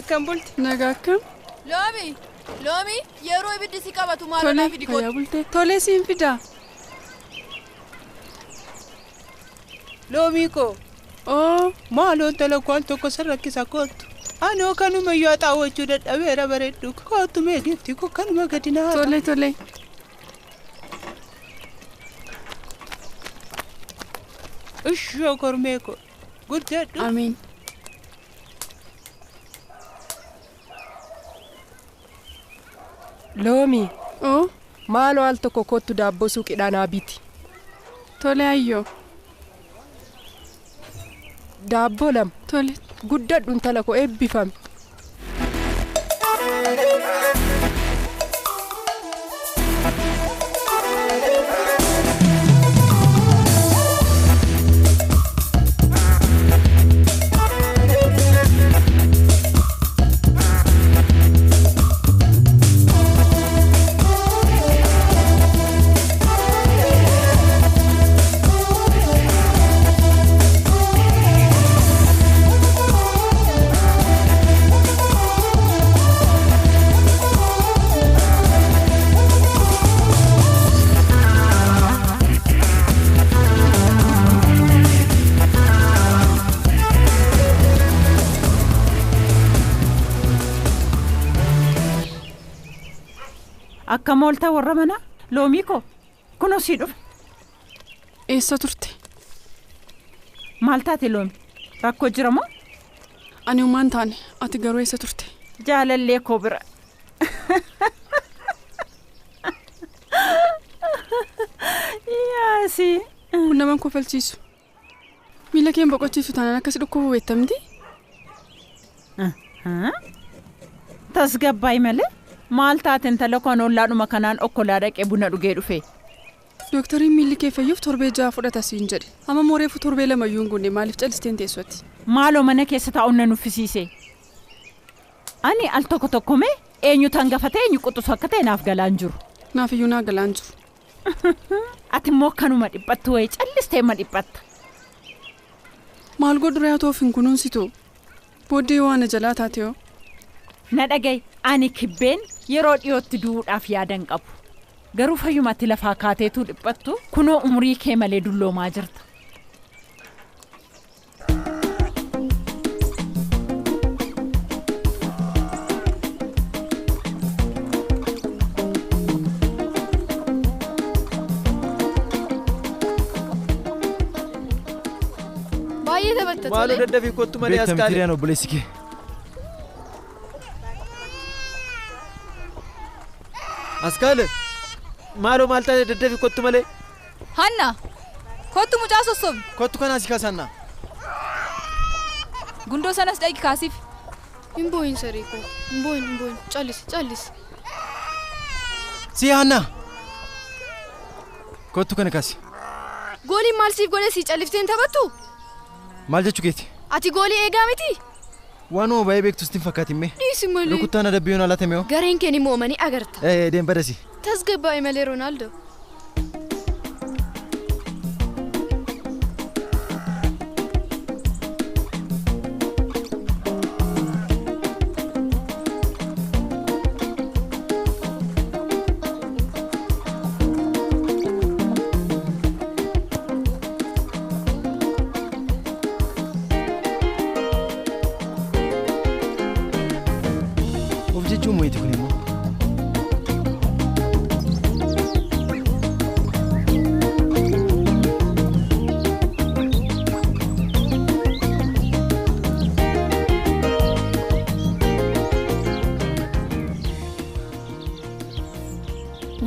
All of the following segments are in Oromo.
akkam bulti? Nagaa akkam? Loomi yeroo ibiddi si qabatu maal na fidi Tole, bulte. Tole siin fida. Loomi ko. Maaloon talakwaan tokko sarrakkisa kootu. Anoo kanuma yoo xaawwachuu dadhabeera bareeddu. Kootu meegeetti ko kanuma gadi naa. Tole. Ishoo kormee ko. Guddaadhu. Amiin. Loomi. Maaloo al tokko kootu daabboo suuqidhaan abiti. Tole ayyoo. Daabboo lama. Tole. Guddadhuun tala ko eebbifame. Akka moolta warra mana Loomi ko kuno si dhufe. Eessa turte? Maal taate Loomi? Rakkoo jira moo? Ani uumaan taane ati garuu eessa turte? Jaalallee koo bira. Yaasi. Kun naman kofalchiisu. Miila keen boqochiisu taanaan akkasi dhukkubuu beektamti? Tasgabbaay malee maal taateen talakoon ollaadhuma kanaan okkolaa dhaqee buna dhugee dhufe. Doktariin miilli kee fayyuuf torbee 6 fudhata siin jedhe. Amma mooreefu torbee 2 iyyuu hin gunne maaliif callisteen teessooti? Maaloo mana keessa taa'uun nan uffisiise. Ani al tokko mee eenyu tangafatee eenyu quxusu akka ta'e naaf galaan jiru. Naaf iyyuu naa galaan jiru. Ati immoo kanuma dhiphattu wayii callistee ma dhiphatta. Maal godhu re'aatoof hin kunuunsitu? Booddee waan jalaa taatee Na dhagaye ani kibbeen yeroo dhiyootti duudhaaf yaadan qabu. Garuu fayyumatti lafaa kaateetu dhiphattu kunoo umurii kee malee dulloomaa jirta. Baay'ee taphatta. Maaloo dadhabbii kottu malee as kaale. Beektamti obboleessi kee. Askaale. Maaloo maal taate dadhabbii kottu malee. Hanna. Kottu mucaa sossobi. Kottu kanaas kaasanna. Gundoo sanas dhaqi kaasiif. Himboyin sariiko. Himboyin. Callis. Si Hanna. Kottu kana kaasi. Gooliin maal siif godhee si callifteen taphattu? Maal jechuu keeti? Ati goolii eegaa miti? Waanuma baay'ee beektus tiin fakkaati mee? Dhiisi malee. Rukuttaan adabbii yoon alaa tameeoo? Gareen kee ni moomanii agarta. Deembadasi. Tasgabbaa'e malee Roonaaldoo. Jechuu mo'eeti kun immoo.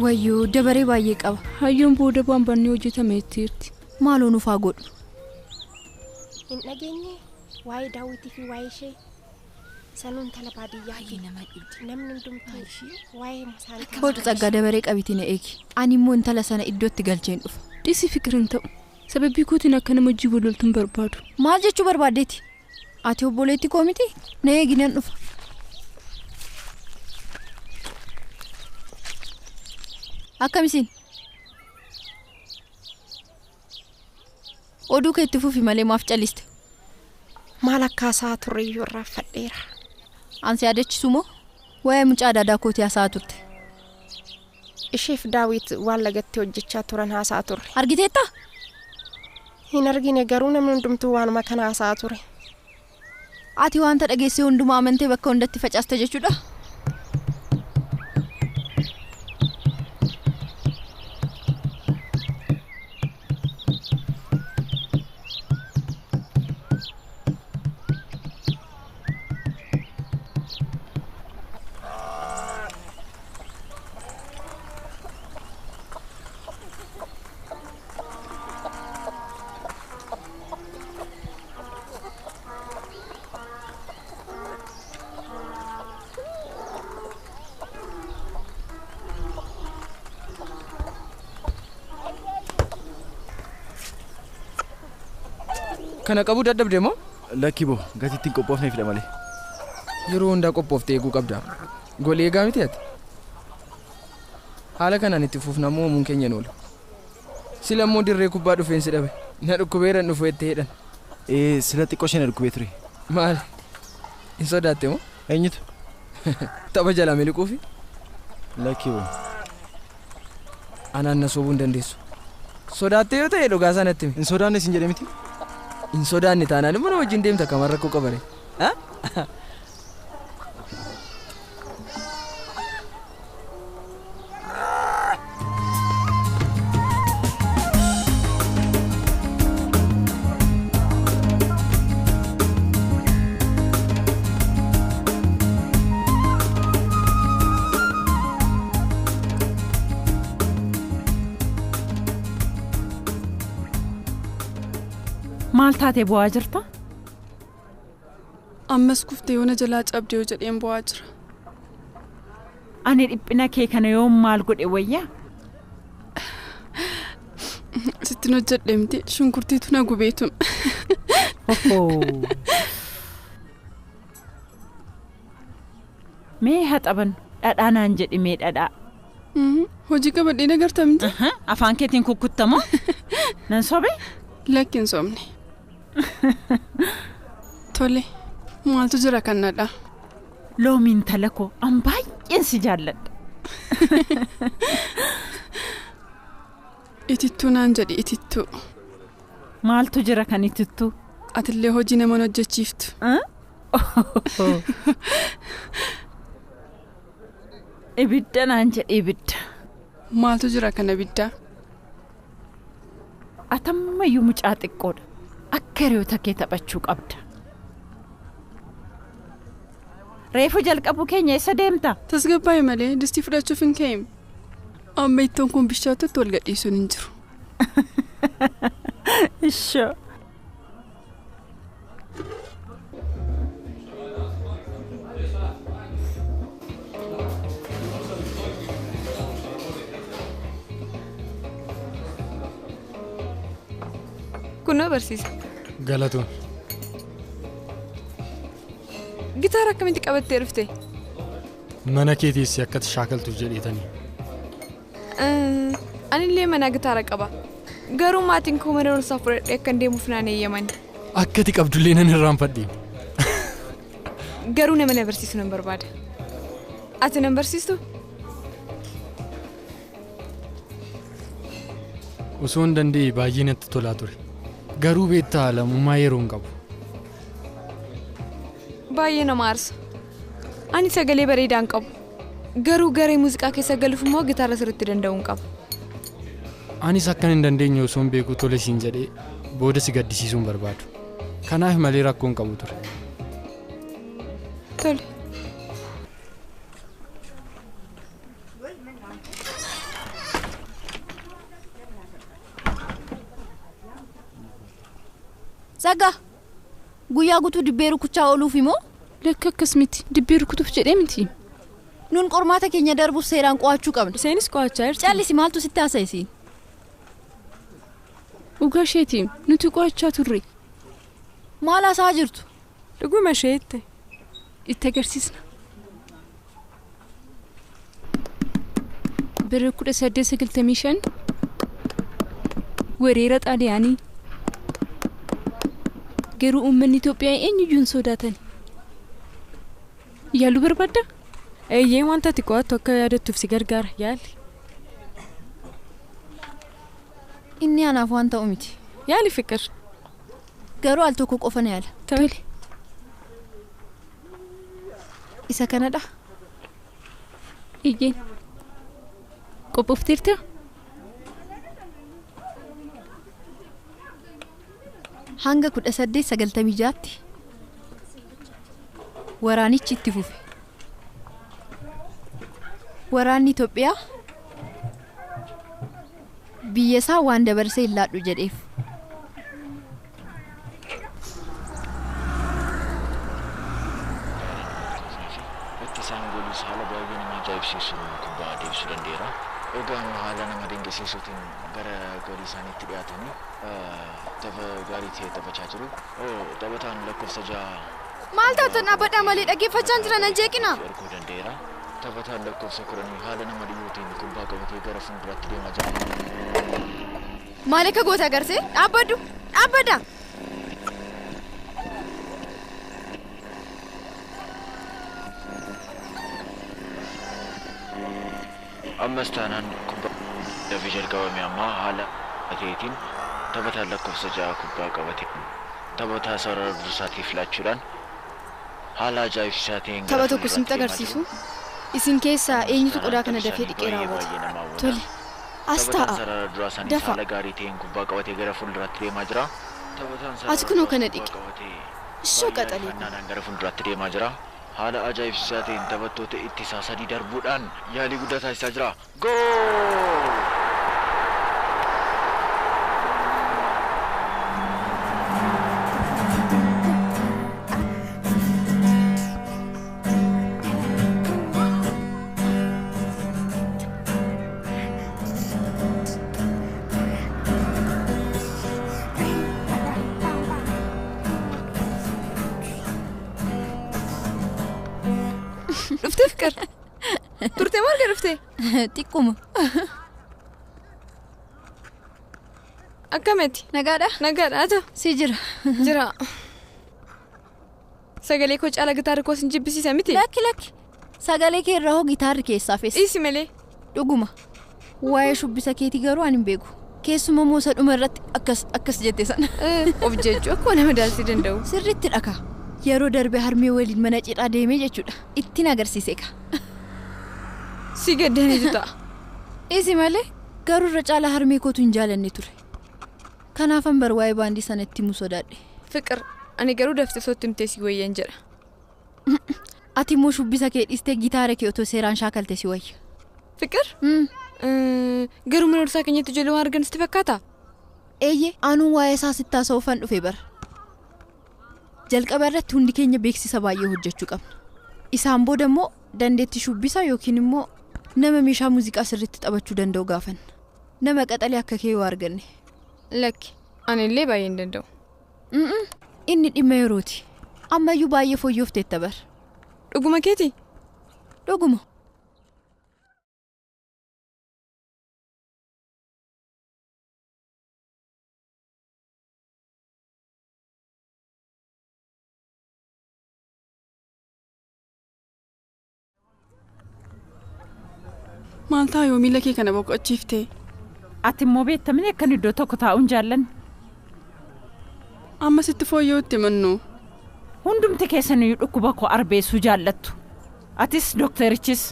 Wayyoo dabaree baay'ee qaba. Hayyoon booda baanbannee hojjetameettiirti. Maaloo nuuf haa godhu? Hin dhageenye waa'ee daawwitii fi waa'ee ishee sanuun tala baadiyyaa namni hundumtuu waa'ee masaantaa. Kootu tsaggaa dabaree qabitiin eegi. Ani immoo intala sana iddootti galcheen dhufa. Dhiisi fikirin ta'u. Sababii kootiin akka nama hojii bololtuun barbaadu. Maal jechuu barbaaddeeti? Ati obboleetti koo miti? Na eegi nan dhufa. Akkamisin? Oduu kee itti fufi malee maaf calliste? Maal akkaasaa turreeyyuu irraa fadheera. Ansi yaadachisu moo? Waa'ee mucaa daadaa kootii haasaa turte. Isheef Daawit waan lagatti hojjechaa turan haasaa turre. Argiteetta? Hin argine garuu namni hundumtuu waanuma kana haasaa ture. Ati waanta dhageessee hundumaa amantee bakka hundatti facaaste jechuudha. Kana qabu dadhabde moo? Lakki boo gatiitti qophoofnee fida malee. Yeroo hundaa qophooftee eeguu qabda. Golee eegaa miti ati. Haala kanaan itti fufnamoo muun keenya noolu. Sila immoo dirree kubbaa dhufeensi dhabe. Na dhukkubeeran dhufu itti hedhan. Sila xiqqoo isheen dhukkubee ture. Maali? Hin sodaatte moo? Eenyutu? Tapha jalaa miliquufi? Lakki boo. Anaan na soobuu hin dandeessu. Sodaattee yoo ta'e dhugaa sanatti himi. Hin sodaanne siin jedhe miti. In sodaanne taanaan immoo wajjin deemta kamar rakkoo qabare. Maal taatee bu'aa jirta? Ammas kuftee yoona jalaa cabdee jedheen bu'aa jira. Ani dhiphina kee kana yoo maal godhe wayyaa? Sittin hojjedhe miti shunkurtiitu na gubeetu. Mee haxaban dhadhaa naan jedhi mee dhadhaa. Hojii qabadhee nagarta miti? Afaan keetiin kukkuttamoo? Nan sobe? Lakki hin sobne. Tole, maaltu jira kannadha? Loomiin tala koo an baay'een si jaalladha. Itittuu naan jedhi itittuu. Maaltu jira kan itittuu? Atillee hojii nama hojjechiiftu. Ibidda naan jedhi ibidda. Maaltu jira kan ibiddaa? Atammayyuu mucaa xiqqoodha. Akka hiriyoota kee taphachuu qabda. Reefu jalqabu keenya eessa deemta? Tasgabbaa'e malee distii fudhachuuf hin ka'im. Amma ittoon kun bishaatutti wal gadhiisuun hin jiru. Ishoo. Kunoo barsiisa. Galatu. Gitaara akkamitti qabattee dhufte? Mana keetiis akkati shaakaltuuf jedheetanii. Anillee mana gitaara qaba. Garuu maatiin koo mana barumsaa fudhadhee akka deemuuf naan eeyyamani. Akkati qabdullee nan irraanfadhe. Garuu nama na barsiisu nan barbaada. Ati nan barsiistu? Osoo hin danda'e baay'ee natti tolaa ture. Garuu beektaa lammummaa yeroo hin qabu. Baay'ee nama aarsa. Ani sagalee bareedaa hin qabu. Garuu garee muuziqaa keessa galuuf immoo gitaara sirriitti danda'uu hin qabu. Anis akkan hin dandeenye osoo hin beeku tole siin jedhee booda si gaddisiisuu hin barbaadu. Kanaaf malee rakkoo hin qabu ture. Tole. Zaga. Guyyaa guutuu dibbee rukuchaa ooluuf immoo? Lakka akkas miti. Dibbee rukutuuf jedhee miti. Nuun qormaata keenya darbuuf seeraan qo'achuu qabna. Isaanis qo'achaa jirti. Callisi maaltu sitti haasa'isiin? Dhugaa isheetiin nuti qo'achaa turre. Maal haasaa jirtu? Dhuguma isheette. Itti agarsiisna. Bara 1895 weerara xaaliyaanii. Garuu uummanni Itoophiyaa eenyuyyuu hin sodaatan. Yaaluu barbaadda? Eeyyee wanta ati qo'attu akka yaadattuuf si gargaara yaali. Inni anaaf waan ta'u miti. Yaali Fiqir. Garuu al tokko qofa na yaala. Tole. Isa kanadha. Eeyyee. Qophoofteerta? Hanga 1896tti waraanichi itti fufe. Waraanni Itoophiyaa biyya isaa waan dabarsee ilaadhu jedheef. Ittisaan golis haala baay'ee nama ajaa'ibsiisu kubbaa deebisuu danda'eera. Egaan haala nama dinqisiisuutiin gara goolii isaaniitti dhiyaatanii tapha gaarii ta'e taphachaa jiru. Taphataan lakkoofsa 6 Maal taatan abadha malee dhaggeeffachaa jiran an jeeqina. Arguu danda'eera. Taphataan lakkoofsa 10 haala nama dhiyyuutiin kubbaa qabatee gara fuulduraatti deemaa jira. Maal akka goota agartee? Dhaabbadhu! Dhaabbadha! Ammas taanaan kubbaa dafii jalqabame ammaa haala ateetiin taphataan lakkoofsa 6 kubbaa qabate. Taphataa sarara dursaatiif laachuudhaan haala ajaa'ibsiisaa ta'een tapha tokko simta agarsiisu. Isin keessaa eenyutu qodaa kana dafee dhiqee raawwata? Tole. As taa'a. Dafa. Haala gaarii ta'een kubbaa qabatee gara fuulduraatti deemaa jira. Ati kunoo kana dhiqe. Ishoo qaxalee. Gara fuulduraatti deemaa jira. Haala ajaa'ibsiisaa ta'een taphattoota ittisaa 3 darbuudhaan yaalii guddaa taasisaa jira. Gool! Dhuftee Fiqir. Turtee maal dhuftee? Xiqquma. Akkamitti? Nagaadha? Nagaadha ata? Si jira. Jira. Sagalee koo caala gitaarri koo sin jibbisiisa miti? Lakki. Sagalee kee irraa hoo gitaarri keessaa fees. Dhiisi malee. Dhuguma. Waa'ee shubbisa keetii garuu ani hin beeku. Keessuma moosa dhuma irratti akkas jette sana. Of jechuu akkuma nama daalsii danda'u. Sirriitti dhaka. Yeroo darbe harmee waliin mana cidhaa deemee jechuudha. Ittiin agarsiise ka. Si gaddaniitu ta'a. Dhiisi malee garuu irra caala harmee kootu hin jaalanne ture. Kanaafan bar waa'ee baandii sana itti himu sodaadhe. Fiqir, ani garuu daftee sootti himtee si wayyan jedha. Ati immoo shubbisa kee dhiistee gitaara kee otoo seeraan shaakalte si wayya. Fiqir? Garuu mana dursaa keenyatti ijoollee waan argan sitti fakkaata? Eeyyee, anuun waa'ee isaa sitti haasa'uufan dhufe bara. Jalqaba irratti hundi keenya beeksisa baay'ee hojjechuu qabna. Isaan booda immoo dandeettii shubbisaa yookiin immoo nama meeshaa muuziqaa sirriitti taphachuu danda'u gaafanna. Nama qaxalee akka kee yoo arganne. Lakki, ani illee baay'ee hin danda'u. Inni dhimma yerooti. Ammayyuu baay'ee fooyyofteetta bara. Dhuguma keeti? Dhuguma. Maal ta'a yoo miila kee kana boqochiiftee? Ati immoo beektamni akkan iddoo tokko taa'uun jaallan. Amma sitti fooyya'utti mannu. Hundumti keessaniyyuu dhukkuba koo arbeessuu jaallattu. Atis doktarichis.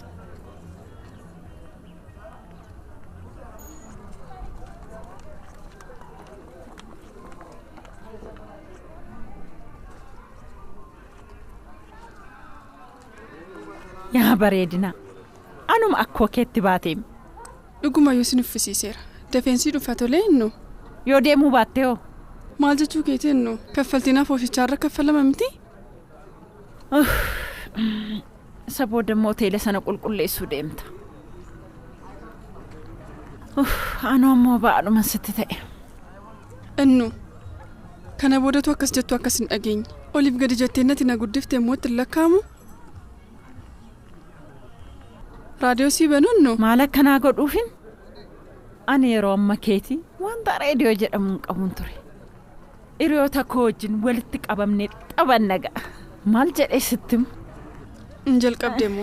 Yaa bareedina. Anuma akkoo keetti baateem. Dhuguma yoo sin uffisiiseera. Dafeensii dhufa tolee innu. Yoo deemuu baattee hoo? Maal jechuu keetii innu? Kaffaltiinaaf oofficharra kaffalama miti? Isa booda immoo hoteela sana qulqulleessuu deemta. Anuu ammoo ba'aadhuma sitti ta'e. Innu. Kana boodatu akkas jettu akkas hin dhageenye. Oliif gadi jettee natti na guddiftee immoo itti lakkaamu? Raadiyoo sii banunnu? Maal akkanaa godhuufin? Ani yeroo amma keetii wanta reediyoo jedhamuun qabuun ture. Hiriyoota koo wajjin walitti qabamnee taphanna ga'a. Maal jedhee sittimu? Injal qabdeemo.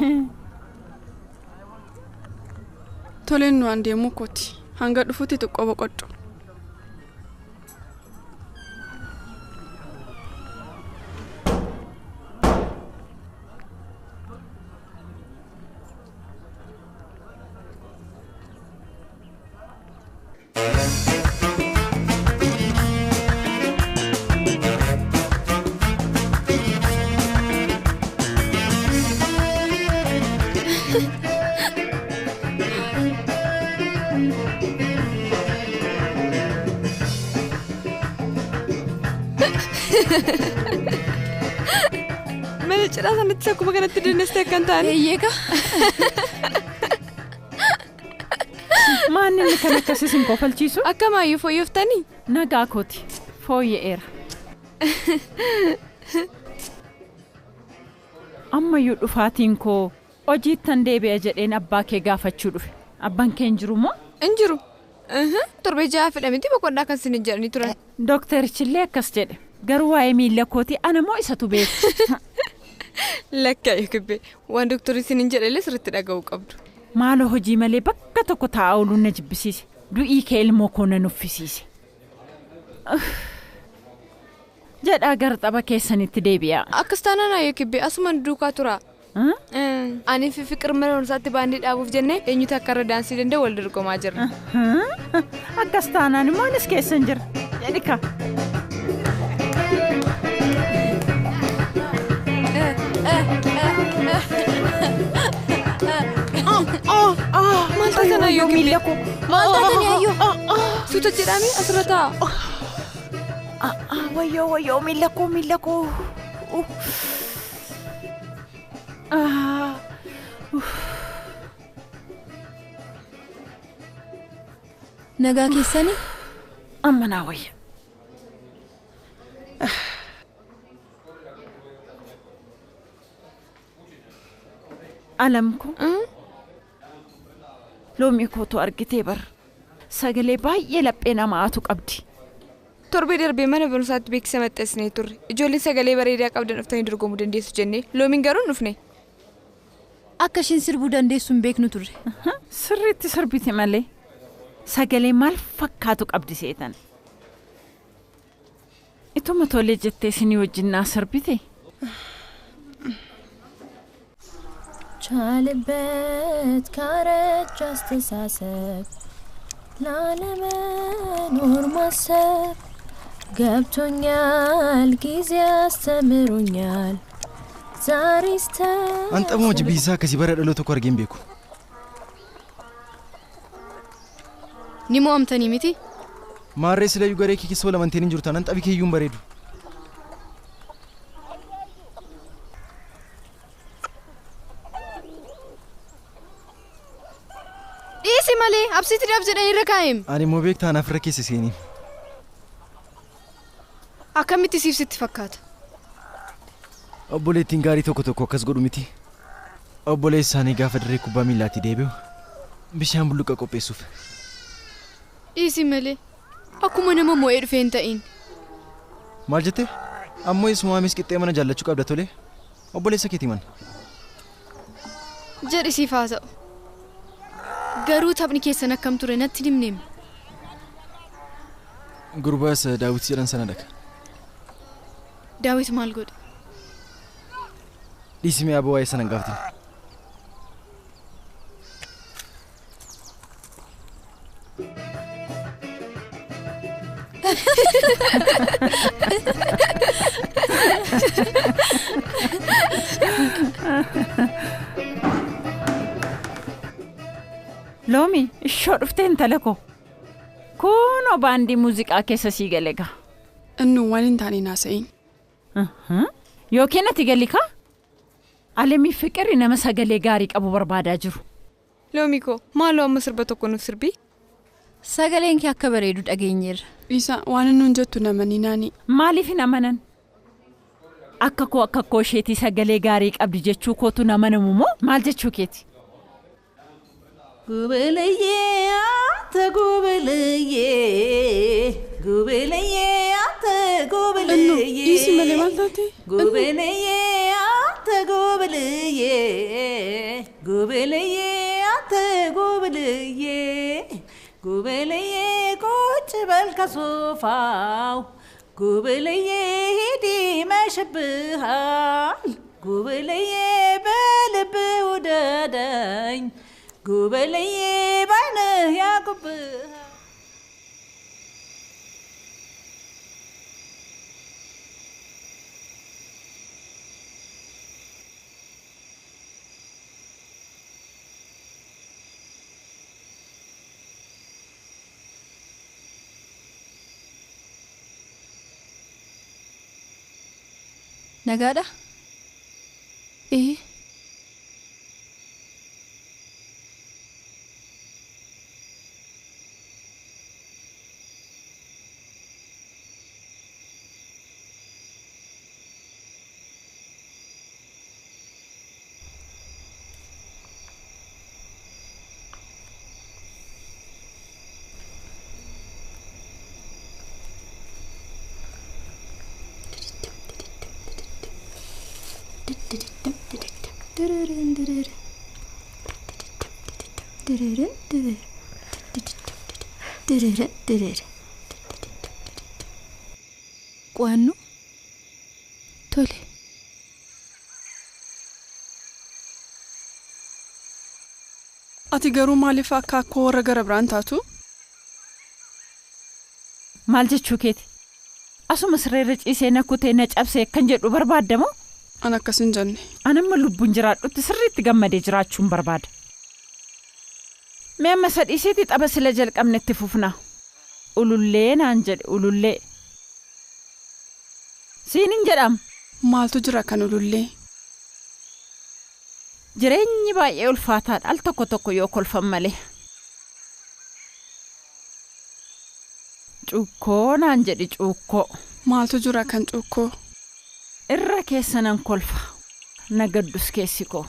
Toleen nu andeemu kooti. Hanga dhufuutti xiqqoo boqodhu. Mana cerah sana tu aku makan nanti dinner steak kan tan. Iya kah? Mana ni kan kasih singkau falcisu? Akka mayu foyuf tani. Naga koti. Foye era. Amma yu dhufatiin koo hojii tan deebi'a jedheen abbaa kee gaafachuu dhufe. Abbaan kee hin jiru moo? Hin jiru. Torbee jaha fedhamiti boqonnaa kan isin jedhanii turan. Dookterichillee akkas jedhe. Garuu waa'ee miila kooti ana moo isatu beeku? Lakkaa eeggabee waan dooktorri isin jedhelee sirriitti dhaga'uu qabdu. Maaloo hojii malee bakka tokko taa'aa ooluun na jibbisiise. Du'ii kee ilmoo koo na nuffisiise. Jedhaa gara tapha keessanitti deebi'a. Akkas taanaan eeggabee asumaan duukaa tura. Ani fi fiqir mana barumsaatti baandii dhaabuuf jennee eenyutu akka irra daansii danda'u wal dorgomaa jirra. Akkas taanaan immoo anis keessan jira. Jedhika. Maal taatan ayyoo miila koo? Maal taatan ayyoo? Suuta jedhami asirra Wayyoo miila koo. Nagaa keessanii? Amma naa wayya. Alam ko? Loomii kootu argitee bar. Sagalee baay'ee laphee namaatu qabdi. Torbee darbee mana barumsaatti beeksisa maxxansnee turre. Ijoolleen sagalee bareedaa qabdan dhuftanii dorgomuu dandeessu jennee loomiin garuu dhufne. Akka ishiin sirbuu dandeessu hin beeknu turre. Sirriitti sirbite malee. Sagalee maal fakkaatu qabdi seetan. Ituma tolee jettee isinii wajjin naa sirbite. ቻልበት ካረጅ አስተሳሰብ ላለመኖር ማሰብ ገብቶኛል ጊዜ አስተምሮኛል ዛሬስ አንተ ሞጅ ቢሳ ከዚህ በረድ ሎቶ ኮርጌም ቤኩ ኒሞ አምተኒ ሚቲ ማሬ ስለዩ ገሬ ኪኪ ሶ ለመንቴን እንጅሩታን አንጠ ቢከዩን በሬዱ Isi malee absiitti dhaaf jedhanii rakaa'eem. Ani immoo beektaa naaf rakkeesse seeni. Akkamitti siifsitti fakkaata? Obboleettiin gaarii tokko akkas godhu miti. Obboleessaanii gaafa dirree kubbaa miillaatti deebi'u bishaan bulluqa qopheessuuf. Isi malee akkuma nama moo'ee dhufee hin ta'in. Maal jettee? Ammoo isumaamis qixxee mana jaallachuu qabda tole. Obboleessa keetii man. Jedhi siif haa ta'u. Garuu taphni keessan akkam ture natti himneem. Gurbaas Daawit jedhan sana dhaqa. Daawit maal godhe? Dhiisimee aboo waa'ee sana gaafate. Loomi ishoo dhuftee intala koo. Kunoo baandii muuziqaa keessa sii galega. Innu waan hin taane naasa'in. Yookiin ati galika? Alemii fiqiri nama sagalee gaarii qabu barbaadaa jiru. Loomi koo maaloo amma sirba tokko nuuf sirbii? Sagaleen kee akka bareedu dhageenyeerra. Isa waan nuun jettu namani naani. Maaliif hin amanan? Akka koo isheetii sagalee gaarii qabdi jechuu kootu namanamu moo maal jechuu keeti? Gubeleye ate gubeleye ate gubeleye Isi malee maal taate? Gubeleye ate gubeleye Gubeleye koch bel kasufau Gubeleye hidi mashbihal Gubeleye bel budadain Gubeleye bana yakub Nagaadha? Qo'annu tole. Ati garuu maaliif akka warra gara biraan taatu? Maal jechuu keeti? Asuma sirreerra ciisee nakutee na cabsee kan jedhu barbaadamoo? An akkas hin jenne. Anamma lubbuun jiraadhutti sirriitti gammadee jiraachuun barbaada. Mee amma sadhiisiitii xaba sila jalqabnetti fufna. Ulullee naan jedhe ulullee. Siinin jedham. Maaltu jira kan ulullee? Jireenyi baay'ee ulfaataadha al tokko tokko yoo kolfan malee. Cuukkoo naan jedhi cuukkoo. Maaltu jira kan cuukkoo? Irra keessanan kolfa. Nagaddus keessi koo.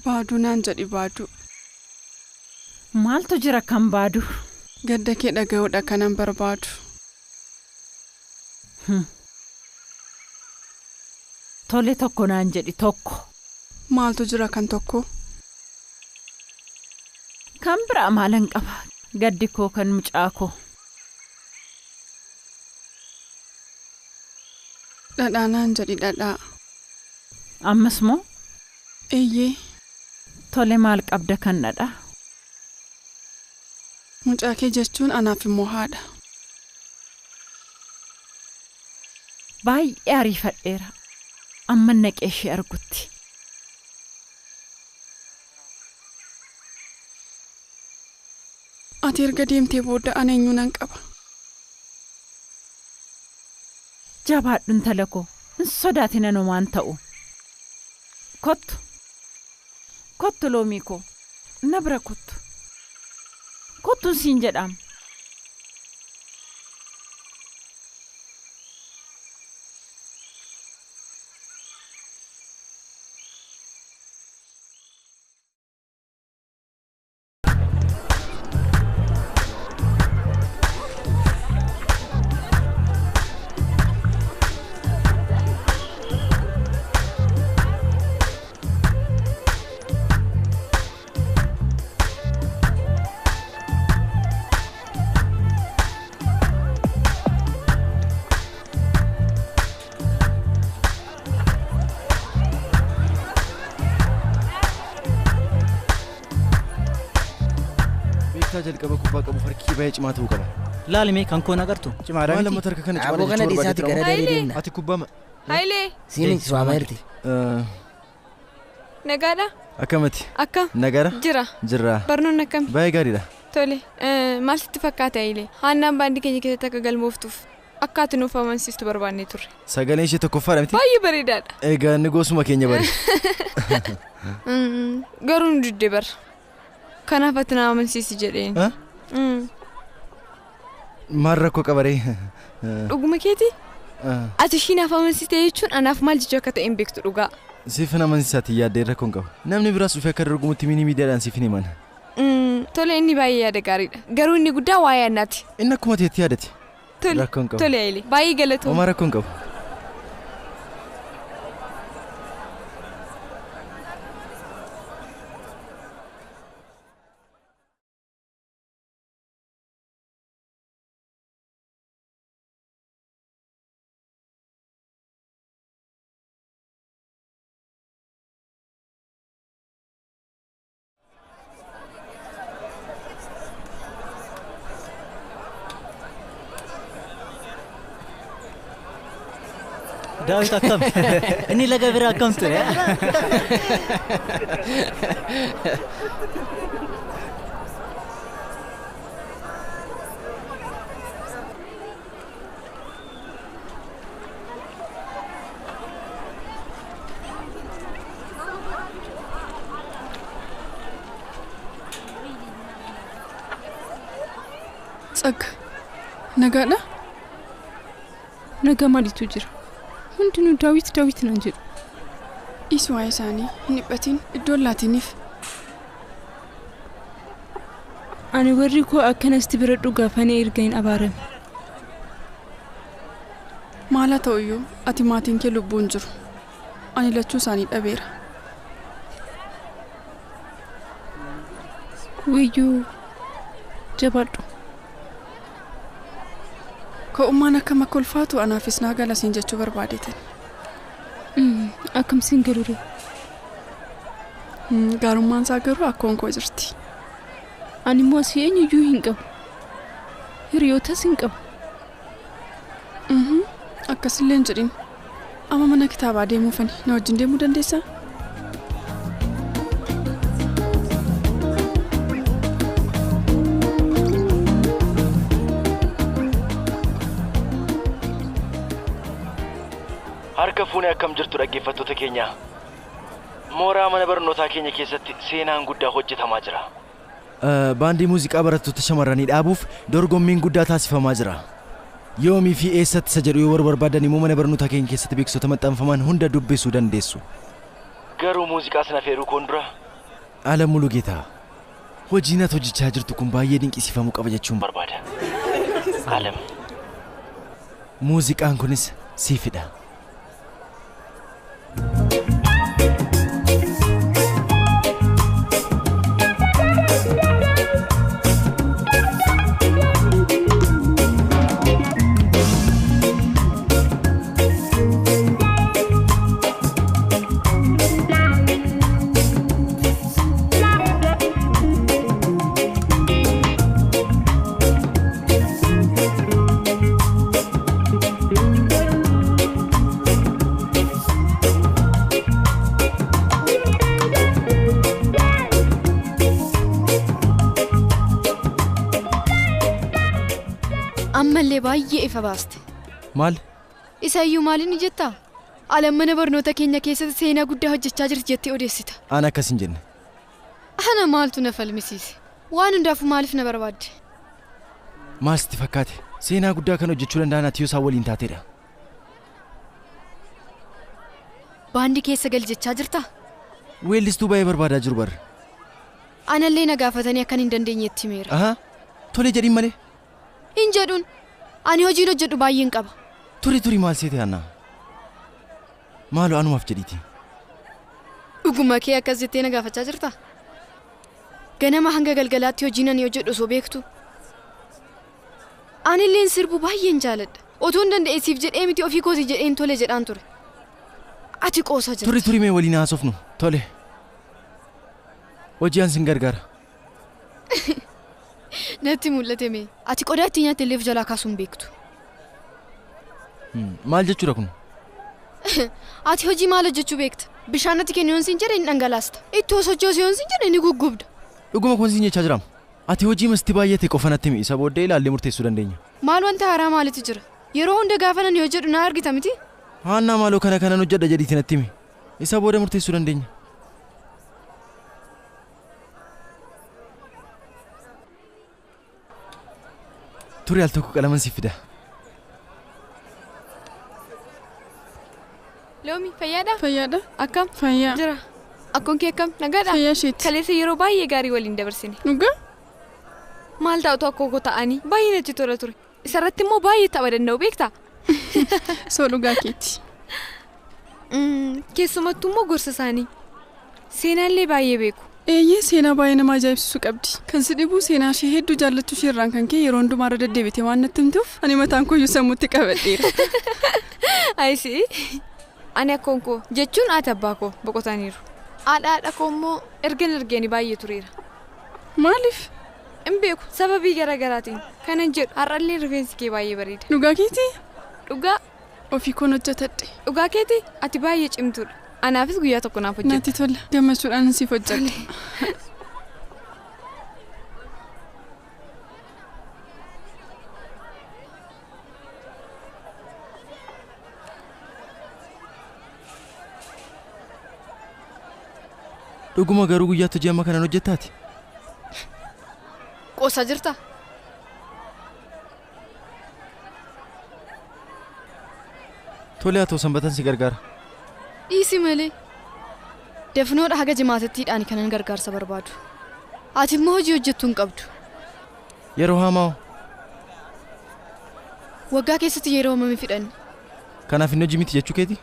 Baaduu naan jedhi baaduu. Maaltu jira kan baaduu? Gadda kee dhaga'uudha kanan barbaadu. Tole tokko naan jedhi tokko. Maaltu jira kan tokko? Kan biraa maalan qaba? Gaddi koo kan mucaa koo. Dhadhaa naan jedhi dhadhaa. Ammas moo? Eeyyee. Tole maal qabda kan dhadhaa? Mucaa kee jechuun anaaf immoo haadha. Baay'ee ariifadheera. Amma naqee ishee argutti. Ati erga deemtee booda ana eenyu nan qaba? Jabaadhuun tala koo. Hin sodaatin waan ta'u. Kottu. Kottu loomii koo. Na bira kottu. Kottuun siin jedham. jalqaba kubbaa qabu farkii baay'ee cimaa ta'uu qaba. Laalime kan koon agartu. Cimaadha. Waan lamma tarka kana cimaa. Aboo kana dhiisaati gara daree deemna. Ati kubbaa Hailee. Siini swaamerti. Nagaadha. Akkamati. Akkam. Nagara. Jira. Barnoonni akkam. Baay'ee gaariidha. Tole. Maal sitti fakkaata Hailee? Haannaan baandii keenya keessatti akka galmooftuuf akka ati nuuf amansiistu barbaannee turre. Sagaleen ishee tokkoffaadha miti? Baay'ee bareedaadha. Egaa inni goosuma keenya bari. Garuu nu diddee bara. Kanaaf ati na amansiisi jedheen. Maal rakkoo qabaree? Dhuguma keeti? Ati ishii naaf amansiiste jechuun anaaf maal jechuu akka ta'e hin beektu dhugaa. Siif hin amansiisaati yaaddee rakkoon qaba. Namni biraas dhufee akka dorgomutti miidiyaadhaan siif hin himan. Tole inni baay'ee yaada gaariidha. Garuu inni guddaa waa yaadnaati. Inni akkuma teetti yaadate. Tole Hailee. Baay'ee galatoomna. Homaa rakkoon qabu. Daawit akkam? Inni laga bira akkam ture? Tsagga. Nagaadha? Nagaa maaliitu jira? Hundinuu Daawit naan jedhu. Dhiisi waa'ee isaanii hin dhiphatiin iddoon laatiniif. Ani warri koo akkanatti bira dhugaafanii erga hin abaarame. Maal haa ta'uyyuu ati maatiin kee lubbuun jiru. Ani lachuu isaanii dhabeera. Wayyuu jabaadhu. Ka'ummaan akkam akka ulfaatu anaafis naa gala siin jechuu barbaadeetan. Akkam siin galure? Gaarummaan isaa garuu akkoon koo jirti. Ani immoo asii eenyuyyuu hin qabu. Hiriyootas hin qabu. Akkasillee hin jedhin. Amma mana kitaabaa deemuufani na wajjin deemuu dandeessaa? Harka fuunee akkam jirtu dhaggeeffattoota keenya. Mooraa mana barnootaa keenya keessatti seenaan guddaa hojjetamaa jira. Baandii muuziqaa barattoota shamarranii dhaabuuf dorgommiin guddaa taasifamaa jira. Yoomii fi eessatti isa jedhu yoo barbaadan immoo mana barnootaa keenya keessatti beeksisota maxxanfaman hunda dubbisuu dandeessu. Garuu muuziqaa sana feeruu koon dura Alamuu Lugeetaa, hojiin ati hojjechaa jirtu kun baay'ee dinqisiifamuu qaba jechuun barbaada. Alam, muuziqaan kunis siifidha. Ammallee baay'ee ifa baaste. Maal? Isaayyuu maaliin jetta? Alam mana barnoota keenya keessatti seenaa guddaa hojjechaa jirti jettee odeessita. Ana akkas hin jenne. Ana maaltu na falmisiise? Waan hundaafuu maaliif na barbaadde? Maal sitti fakkaate? Seenaa guddaa kan hojjechuu danda'an ati yoo isaan waliin taateedha. Baandii keessa gal jechaa jirta? Weellistuu baay'ee barbaadaa jiru barra. Anallee na gaafatanii akkan hin dandeenyetti himeera. Aha, tole jedhin malee. Hin jedhuun. Ani hojiin hojjedhu baay'een qaba. Turi maal seete Anna? Maaloo anumaaf jedhiiti. Dhuguma kee akkas jettee na gaafachaa jirta? Ganama hanga galgalaatti hojiin ani hojjedhu osoo beektu. Anilleen sirbu baay'een jaaladha. Otoo hin danda'eesiif jedhee miti ofii kootii jedheen tole jedhaan ture. Ati qoosa jirta. Turi mee waliin haasofnu. Tole. Hojii an sin gargaara. Natti mul'ate mee. Ati qodaa itti nyaatte illee jalaa kaasuun beektu. Maal jechuudha kun? Ati hojii maal hojjechuu beekta? Bishaan natti kennu yoon sin jedhe hin dhangalaasta. Ittoo sochoosuu yoon sin jedhe ni guggubda. Dhuguma kun sin jechaa jiraam. Ati hojii masti baay'ate qofa natti himi isa booddee ilaallee murteessuu dandeenya. Maal wanta haaraa maalitu jira? Yeroo hunda gaafa nan hojjedhu na argita miti? Haannaa maaloo kanan hojjedha jedhiiti natti himi. Isa booda murteessuu dandeenya. Turi al tokko qalaman si fida. Loomi fayyaadha? Fayyaadha. Akkam? Fayyaa. Jira. Akkoon kee akkam? Nagaadha? Fayyaa isheetti. Kaleessa yeroo baay'ee gaarii waliin dabarsine. Dhugaa? Maal ta'utu akkoo ta'anii baay'ee natti tola ture. Isarratti immoo baay'ee tapha danda'u beektaa? Soo dhugaa keeti. Keessumattuu immoo gorsa isaanii. Seenaallee baay'ee beeku. Eeyyee seenaa baay'ee nama ajaa'ibsiisu qabdi. Kan si dhibu seenaa ishee hedduu jaallachuu ishee irraan kan kee yeroo hundumaarra deddeebite waan natti himtuuf ani mataan kooyyuu sammuutti qabadheera. Ayisii. Ani akkoon koo jechuun ati abbaa koo boqotaniiru. Haadha koo immoo ergan argeeni baay'ee tureera. Maaliif? Hin beeku sababii garaagaraatiin kanan jedhu har'allee rifeensi kee baay'ee bareeda. Dhugaa keeti? Dhugaa. Ofii koon hojjetadhe. Dhugaa keeti ati baay'ee cimtuudha. Anaafis guyyaa tokko naaf hojjedhe. Naatti tola. Gammachuudhaan siif hojjedhe. Dhuguma garuu guyyaatti hojii amma kanaan hojjettaati. Qoosaa jirta? Tole haa ta'u sanbatan si gargaara. Dhiisi malee. Dafnoodha haga jimaatattiidhaan kanan gargaarsa barbaadu. Ati immoo hojii hojjettuu hin qabdu. Yeroo hamaa Waggaa keessatti yeroo hammamii fidhanne. kanaaf inni hojii miti jechuu keeti?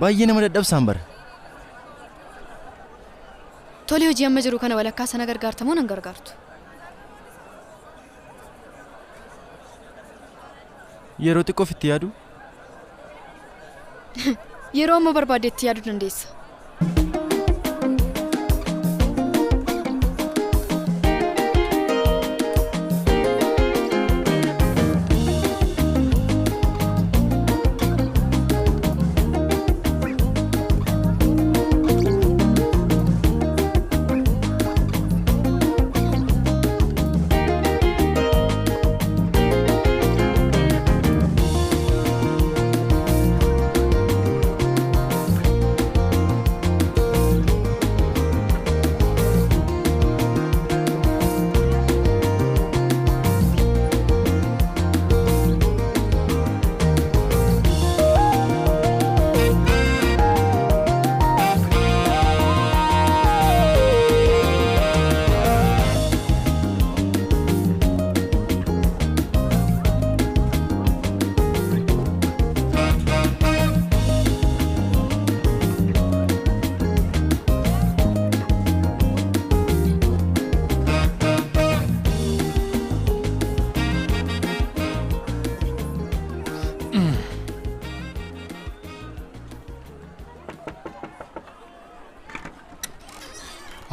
Baay'ee nama dadhabsaan bara. Tole hojii amma jiru kana walakkaa sana gargaartamoo nan gargaartu. Yeroo xiqqoof itti yaadu? Yeroo amma barbaadetti yaaduu dandeessa.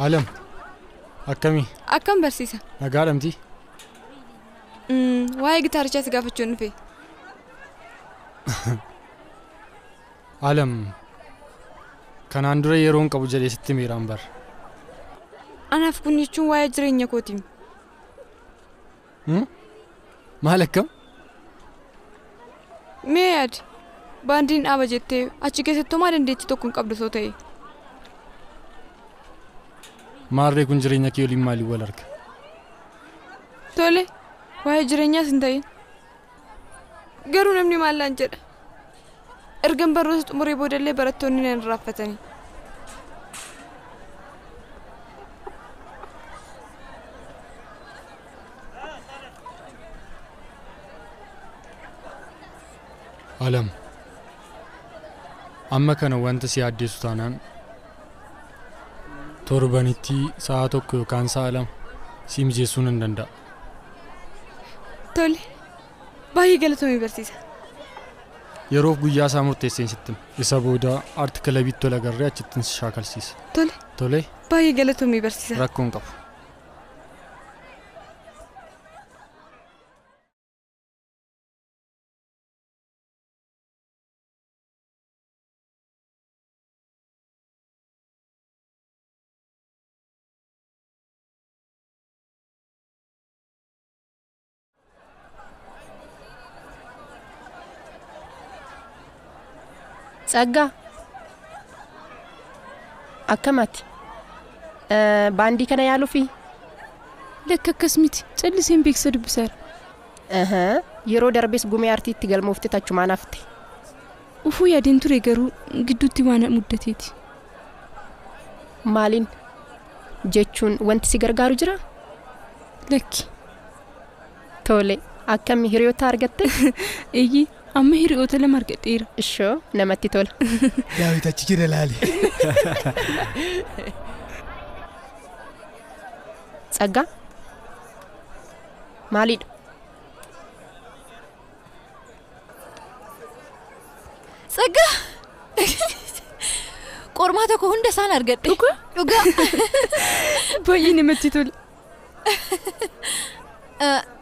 Alam. Akkami? Akkam barsiisa. Nagaadhamti. Waa'ee gitaarichaa si gaafachuun dhufe. Alam. Kanaan dura yeroon qabu jedhee sitti miiraan bar. Anaaf kun jechuun waa'ee jireenya kootii. Maal akkam? Mee yaadi. Baandiin dhaaba jettee achi keessatti homaa dandeettii tokko hin qabdu soo ta'e. Maarree kun jireenya kee waliin maaliin wal arga? Tole, waa'ee jireenyaas hin ta'in. Garuu namni maallaan jedha. Ergan barnoota xumuree boodallee barattoonni nan raaffatanii. Alam. Amma kana wanta si yaaddeessu taanaan torbanitti sa'a tokko yookaan sa'a lama si mijeessuu nan danda'a. Tole, baay'ee galatoomii barsiisa. Yeroof guyyaa isaa murteesseen sittin isa booda aarti kilabiitti tola garree achittiin si shaakalsiisa. Tole. Tole. Baay'ee galatoomii barsiisa. Rakkoon qabu. Sagga. Akkamati? Baandii kana yaaluufi? Lakka akkas miti. Calliseen beeksisa dubbiseera. Yeroo darbees gumee aartiitti galmoofte tachumaan hafte. Ufuu yaadeen ture garuu gidduutti waan muddateeti. Maaliin? Jechuun wanti si gargaaru jira? Lakki. Tole, akkami hiriyoota argatte? Eeyyii. Amma hiriyoota lama argadheera. Ishoo namatti tola. Daawit achi jira laali. Sagga. Maalidha? Sagga. Qormaa tokko hunda isaan argadhe. Dhugaa. Baay'ee namatti tola.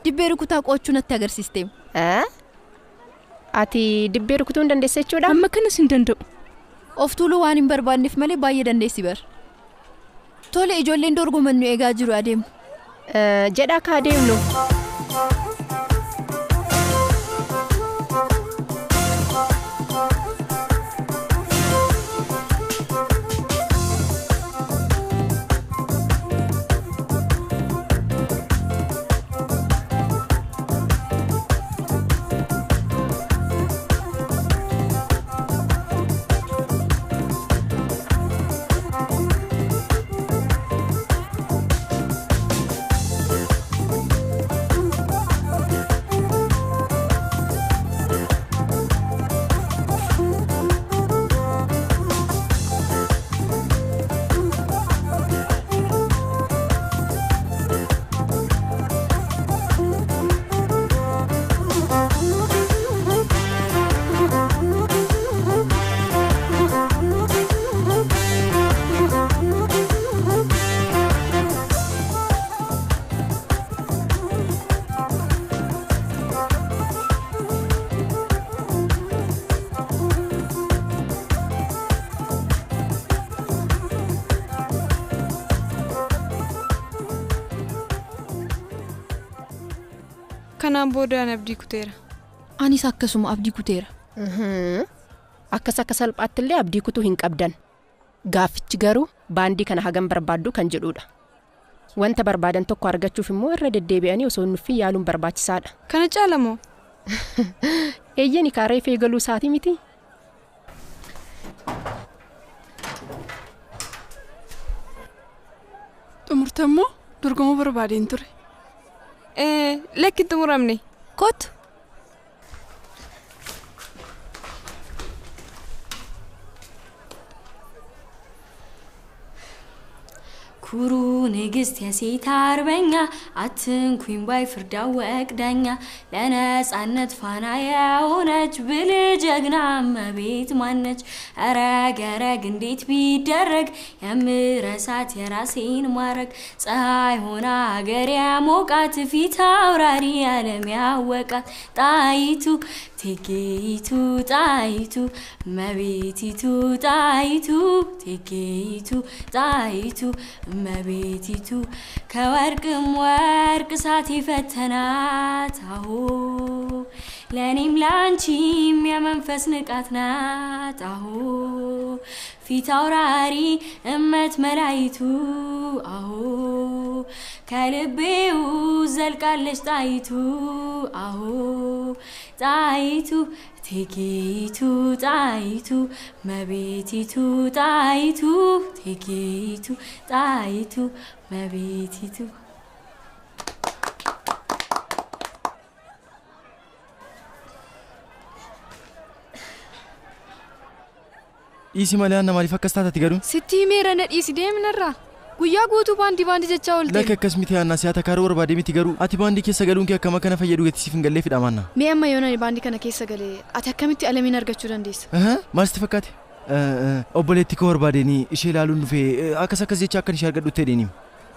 Dibbee rukutaa qo'achuu natti agarsiisteem. Ati dibbee rukutuu hin dandeesse jechuudha? Amma kanas hin danda'u. Of tuuluu waan hin barbaanneef malee baay'ee dandeessi bar. Tole ijoolleen dorgomannu eegaa jiru adeemu. Jedhaa akka adeemnu. Kanaan boodaan abdii kuteera. Anis akkasuma abdii kuteera. Akka salphaatti illee abdii kutuu hin qabdan. Gaaffichi garuu baandii kana hagam barbaaddu kan jedhudha. Wanta barbaadan tokko argachuuf immoo irra deddeebi'anii osoo nuffii yaaluun barbaachisaadha. Kana caalamoo? Eeyyani kaaree feegaluu isaatii miti. Xumurtammoo dorgomuu barbaadeen ture. Lekki xumuramne. Kottu. ኩሩ ንግስት የሴት አርበኛ አትንኩኝ ባይ ፍርዳ ወቅዳኛ ለነጻነት ፋና የሆነች ብልህ ጀግና እመቤት ማነች ኧረ ገረግ እንዴት ቢደረግ የምረሳት የራሴን ማረግ ፀሐይ ሆና ሀገር ያሞቃት ፊት አውራሪ ዓለም ያወቃት ጣይቱ ቴጌይቱ ጣይቱ እመቤቲቱ ጣይቱ ቴጌይቱ ጣይቱ እመቤቲቱ ከወርቅም ወርቅ እሳት የፈተናት አሁ ለኔም ላንቺም የመንፈስ ንቃት ናት አሁ ፊት አውራሪ እመት መላይቱ አሁ ከልቤው ዘልቃለች ጣይቱ አሁ ጣይቱ ቴጌይቱ ጣይቱ መቤቲቱ ጣይቱ ቴጌይቱ ጣይቱ መቤቲቱ Isi malaan namaaliif akkas taatati garuu? Sitti himeera na dhiisi deemnarraa. Guyyaa guutuu baandii jechaa oolte. Lakka akkas miti aanaa si'aata kaaroo barbaadee miti garuu ati baandii keessa galuun kee akkama kana fayyadu gattisiif hin gallee fidhamanna. Mee amma yoona baandii kana keessa galee ati akkamitti alamiin argachuu dandeessa? Maal sitti fakkaate? Obboleetti koo barbaadeenii ishee ilaaluun dhufee akkas jecha akkan ishee argadhuttee deeniim.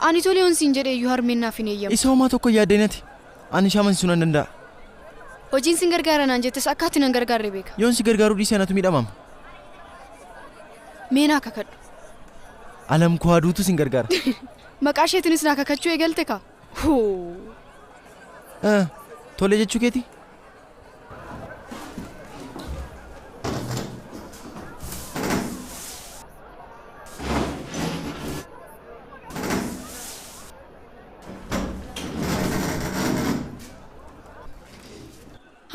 Ani tolee onsiin jedhee iyyuu harmeennaaf hin eeyyamu. Isa homaa tokko yaaddeenati. Ani shaamansiisuu nan danda'a. Hojiin sin gargaara naan jettes akka ati nan gargaarre beeka. Yoon si gargaaruu dhiisee anatu miidhamama. Mee naa kakadhu. Alam koo aduutu sin gargaara. Maqaa isheetinis naa kakachuu eegalte kaa? Tolee jechuu keeti?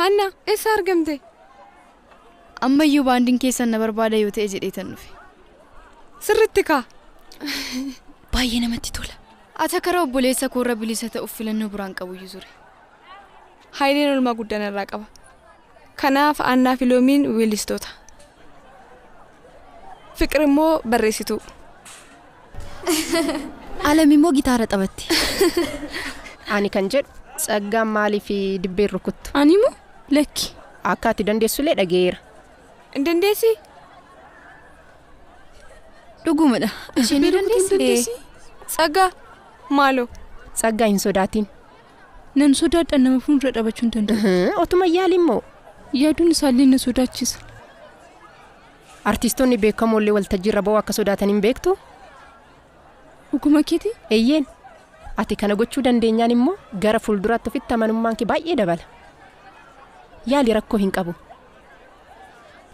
Hanna, eessa argamte? Ammayyuu baandiin keessan na barbaada yoo ta'e jedheetan dhufe. Sirritti kaa? Baay'ee namatti tola. Ati karaa obboleessa koorra bilisa ta'uuf filannoo biraan qabuyyuu ture. Haayileen olmaa guddaan irraa qaba. Kanaaf Annaa fi Loomiin weellistoota. Fiqir immoo barreessituu. Alam immoo gitaara taphatti. Ani kan jedhu Tsaggaan maaliif dibbee rukuttu? Ani immoo lakki. Akka ati dandeessullee dhageera. Dandeessi? Dhugumadha. Isheen dandeessi? Tsaggaa maaloo? Tsaggaa hin sodaatin. Nan sodaadha nama fuuldura dhaabachuu hin danda'u. Otuma yaali immoo Yaaduun isaallee na sodaachisa. Artistoonni beekamoollee waltajjii irra ba'uu akka sodaatan hin beektu? Dhuguma keeti? Eeyyeen. Ati kana gochuu dandeenyaan immoo gara fuulduraatti ofitti amanummaan kee baay'ee dabala. Yaali rakkoo hin qabu.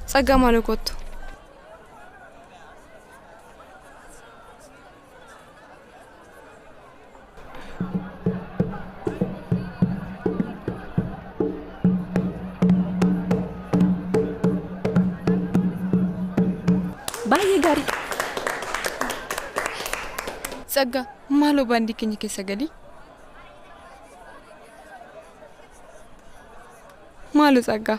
Tsaggaa maal kottu? Baay'ee gaarii. Tsaggaa maaloo baandii keenya keessa gali? Maaloo Tsaggaa?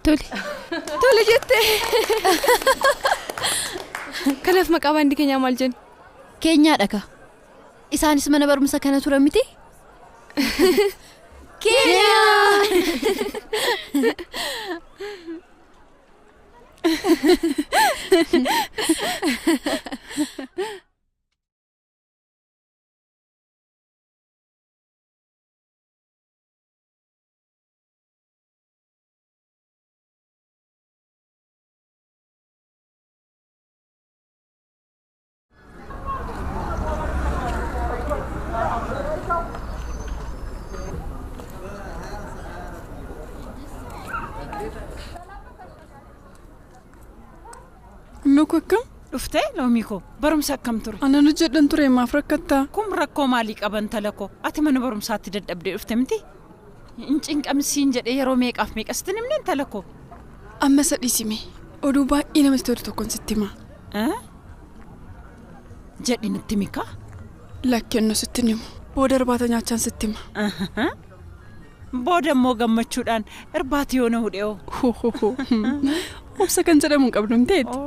Tole jettee. Kanaaf maqaa baandii keenyaa maal jenni? Keenyaadha ka. Isaanis mana barumsa kana turan miti? Kenyaa! Nuku akkam? Dhuftee loomiko barumsa akkam ture? Ana nu jedhan ture maaf rakkattaa? Kun rakkoo maalii qaban talako? Ati mana barumsaatti dadhabdee dhufte miti? Cinqamsiin jedhee yeroo meeqaaf meeqasti nimneen talako? Amma sadhiisime. Oduu baay'ee namatti tolu tokkoon sitti hima. Jedhi nutti mika? Lakkennu sitti himu. Booda irbaata nyaachaan sitti hima. Booda immoo gammachuudhaan irbaati yoo na hudhee'oo. Obsa kan jedhamu hin qabdu miteetti.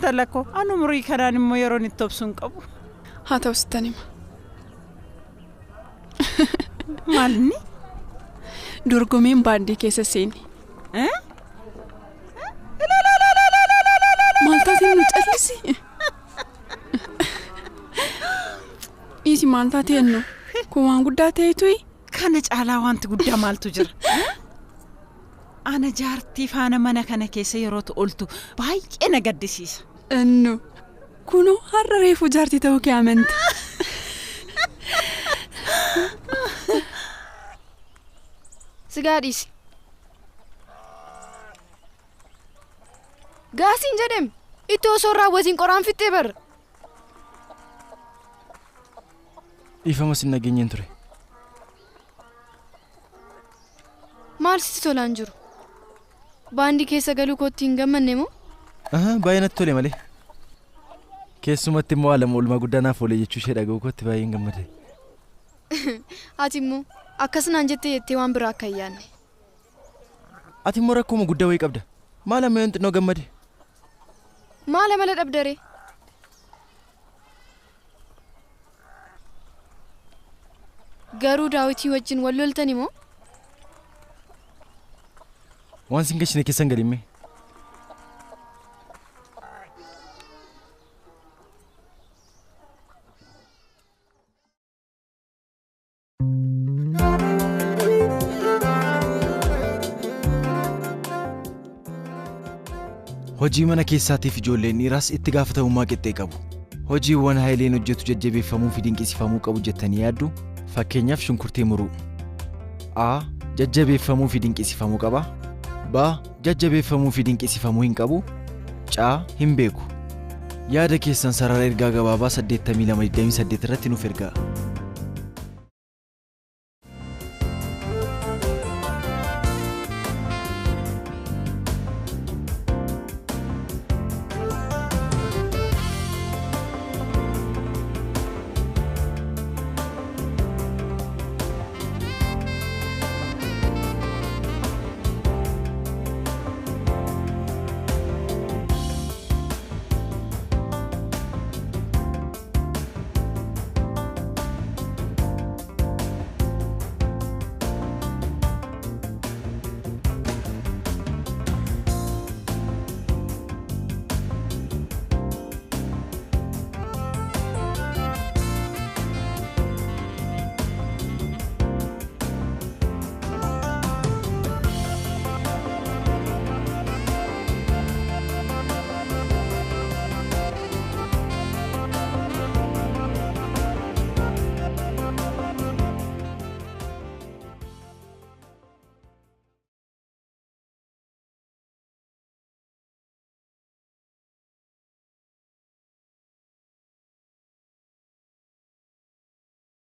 Talako anu umurii kanaan immoo yeroon itti obsu hin qabu. Haa ta'u sittan hima. Maalni? Dorgomeen baandii keessa seeni. Maal taatee nu callisi? Dhiisi maal taatee ennu? Kun waan guddaa ta'eetuyi? Kana caalaa wanti guddaa maaltu jira? Ana jaartii faana mana kana keessa yeroo oltu baay'ee na gaddisiisa. Ennu kunoo har'a reefuu jaartii ta'uu kee amante. Sigaa dhiisi. Gaasiin jedhame itti osoo raawwatiin qoraan fixxee barra. Dhiifama sin nageenyeen ture. Maal sitti tolaan jiru? Baandii keessa galuu kootti hin gammanne moo? Baay'ee natti tole malee. Keessumatti immoo alama oolmaa guddaa naaf oolee jechuu ishee dhaga'uu kootti baay'ee hin gammade. Ati immoo akkasnaan jettee waan biraa akka hin yaadne. Ati immoo rakkooma guddaa wayii qabda. Maal amma yoon xinnoo gammade? Maal amala dhabdare? Garuu Daawitii wajjin wal loltani moo? Waan sin gashine keessan galimme. Hojii mana keessaatiif ijoolleen dhiiraas itti gaafatamummaa qixxee qabu. Hojiiwwan haayileen hojjetu jajjabeeffamuu fi dinqisiifamuu qabu jettanii yaaddu. Fakkeenyaaf shunkurtii muruu. A. Jajjabeeffamuu fi dinqisiifamuu qaba. B. Jajjabeeffamuu fi dinqisiifamuu hin qabu. C. Hin beeku. Yaada keessan sarara ergaa gabaabaa 8228 irratti nuuf ergaa.